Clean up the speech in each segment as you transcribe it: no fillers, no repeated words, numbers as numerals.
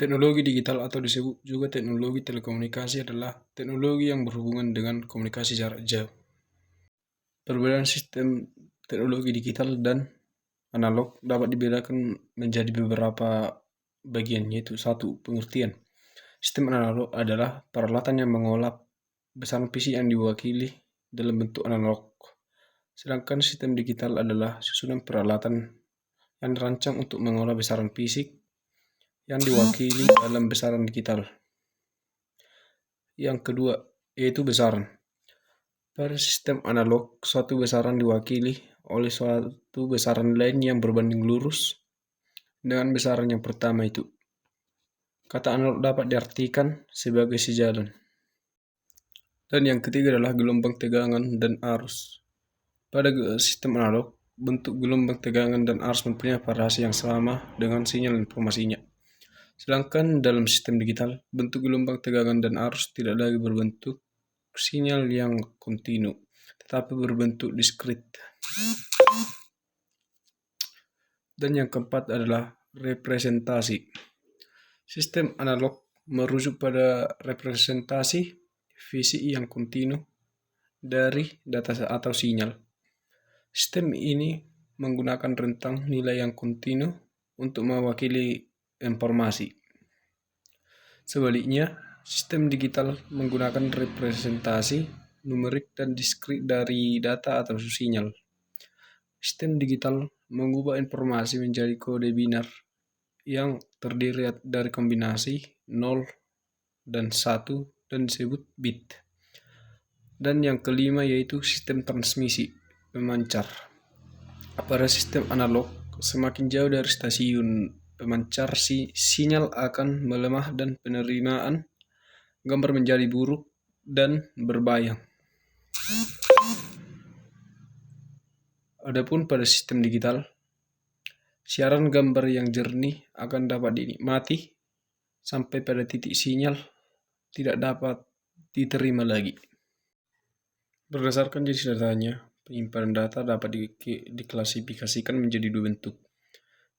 Teknologi digital atau disebut juga teknologi telekomunikasi adalah teknologi yang berhubungan dengan komunikasi jarak jauh. Perbedaan sistem teknologi digital dan analog dapat dibedakan menjadi beberapa bagian, yaitu satu, pengertian. Sistem analog adalah peralatan yang mengolah besaran fisik yang diwakili dalam bentuk analog. Sedangkan sistem digital adalah susunan peralatan yang dirancang untuk mengolah besaran fisik yang diwakili dalam besaran digital. Yang kedua, yaitu besaran. Pada sistem analog, suatu besaran diwakili oleh suatu besaran lain yang berbanding lurus dengan besaran yang pertama itu. Kata analog dapat diartikan sebagai sejalan. Dan yang ketiga adalah gelombang tegangan dan arus. Pada sistem analog, bentuk gelombang tegangan dan arus mempunyai variasi yang sama dengan sinyal informasinya. Sedangkan dalam sistem digital, bentuk gelombang tegangan dan arus tidak lagi berbentuk sinyal yang kontinu, tetapi berbentuk diskrit. Dan yang keempat adalah representasi. Sistem analog merujuk pada representasi fisik yang kontinu dari data atau sinyal. Sistem ini menggunakan rentang nilai yang kontinu untuk mewakili informasi. Sebaliknya, sistem digital menggunakan representasi numerik dan diskrit dari data atau sinyal. Sistem digital mengubah informasi menjadi kode binar yang terdiri dari kombinasi 0 dan 1 dan disebut bit. Dan yang kelima yaitu sistem transmisi pemancar. Pada sistem analog, semakin jauh dari stasiun pemancar sinyal akan melemah dan penerimaan gambar menjadi buruk dan berbayang. Adapun pada sistem digital, siaran gambar yang jernih akan dapat dinikmati sampai pada titik sinyal tidak dapat diterima lagi. Berdasarkan jenis datanya, penyimpanan data dapat diklasifikasikan menjadi dua bentuk,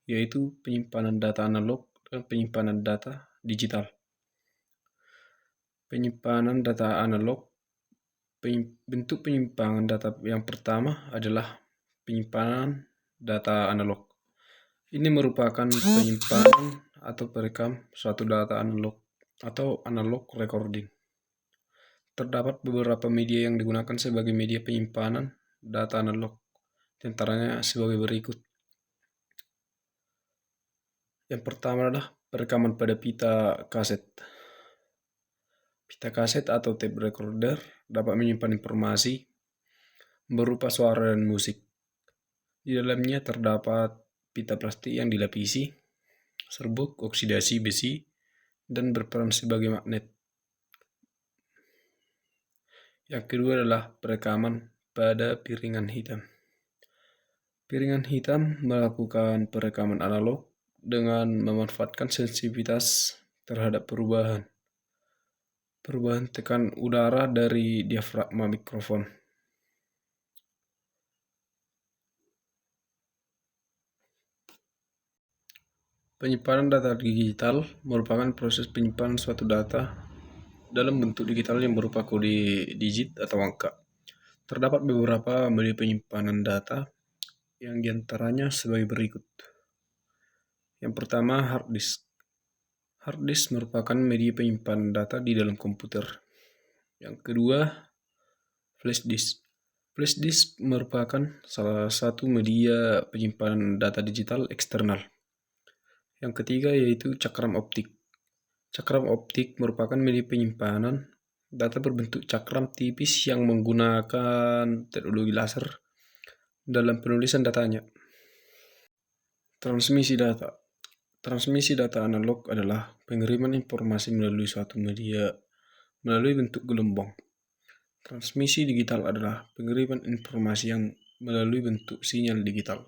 yaitu penyimpanan data analog dan penyimpanan data digital. Penyimpanan data analog, bentuk penyimpanan data yang pertama adalah penyimpanan data analog. Ini merupakan penyimpanan atau perekam suatu data analog atau analog recording. Terdapat beberapa media yang digunakan sebagai media penyimpanan data analog, di antaranya sebagai berikut. Yang pertama adalah perekaman pada pita kaset. Pita kaset atau tape recorder dapat menyimpan informasi berupa suara dan musik. Di dalamnya terdapat pita plastik yang dilapisi serbuk oksidasi besi dan berperan sebagai magnet. Yang kedua adalah perekaman pada piringan hitam. Piringan hitam melakukan perekaman analog dengan memanfaatkan sensitivitas terhadap perubahan tekanan udara dari diafragma mikrofon. Penyimpanan data digital merupakan proses penyimpanan suatu data dalam bentuk digital yang berupa kode digit atau angka. Terdapat beberapa media penyimpanan data yang diantaranya sebagai berikut. Yang pertama, hard disk. Hard disk merupakan media penyimpanan data di dalam komputer. Yang kedua, flash disk. Flash disk merupakan salah satu media penyimpanan data digital eksternal. Yang ketiga yaitu cakram optik. Cakram optik merupakan media penyimpanan data berbentuk cakram tipis yang menggunakan teknologi laser dalam penulisan datanya. Transmisi data. Transmisi data analog adalah pengiriman informasi melalui suatu media melalui bentuk gelombang. Transmisi digital adalah pengiriman informasi yang melalui bentuk sinyal digital.